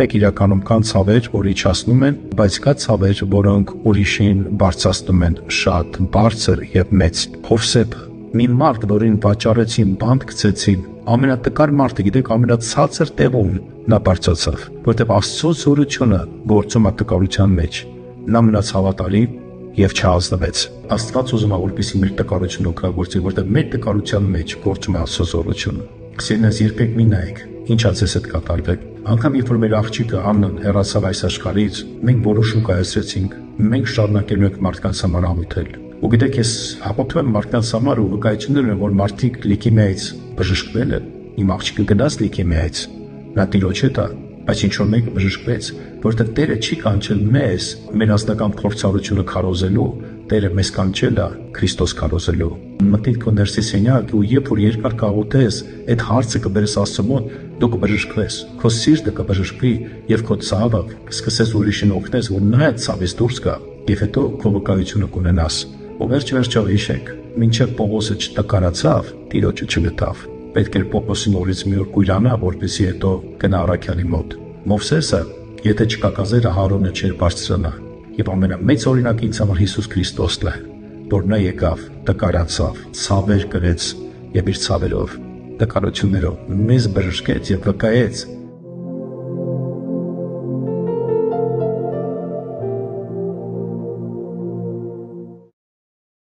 Մեկ իրականում կան ցավեր, որ իջացնում են, բայց կա ցավեր, որոնք ուրիշին բարձրացնում են շատ բարձր եւ մեծ։ Հովսեփը մի մարդ, որին վաճառեցին, բանտ գցեցին, ամենատկար մարդը, գիտեք, ամենացածր տեղում նա բարձրացավ, որտեղ Աստծո զորությունը գործում է տկարության մեջ։ Նա մնաց հավատալի եւ չհազնվեց։ Աստված ուզում է, որպեսզի մեր տկարությունը օգտագործի, որտեղ մեր տկարության մեջ գործում է Աստծո զորությունը։ Սիրելիներ, երբեք մի նայեք, ինչ է ձեզ հետ կատարվել։ Անկամ երբ որ մեր աղջիկը Աննան հեռացավ այս աշխարհից, մենք որոշում կայացրեցինք, մենք շարունակելու ենք մարդկանց համար ամոթել։ Ու գիտեք, ես հապոթում եմ մարդկանց համար ու վկայություններ ունեմ, որ մարդիկ լիքեմիայից բժշկվել են։ Իմ աղջիկը գնաց լիքեմիայից, նա տիրոջ հետ է, բայց ինչ որ մեկը բժշկվեց, որտեղ Տերը չի կանչել մեզ մեր ազնական փորձառությունը քարոզելու, Տերը մեզ կանչել է Քրիստոս քարոզելու։ Մտիկ քո ներսի սենյակ ու երբ որ երկար կաղոթես, այդ հարցը կբերես Աստծո մոտ, դու կբժշկվես, քո սիրտը կբժշկվի եւ քո ցավը կսկսես ուրիշին օգնես, որ նա այդ ցավից դուրս գա, եւ հետո քո վկայությունը կունենաս։ Ու վերջ-վերջով հիշեք, մինչև Պողոսը չտկարացավ, Տիրոջը չգտավ։ Պետք էր Պողոսին օրից մի օր կույրանա, որպեսզի հետո գնա առաքյալի մոտ։ Մովսեսը, եթե չկակազերը Հարոնը չէր բարձրանա, եւ ամենամեծ օրինակը ինձ համար Հիսուս Քրիստոսն է, որ նա եկավ, տկարացավ, ցավեր կրեց եւ իր ցավերով, տկարություններով մեզ բժշկեց եւ վկայեց,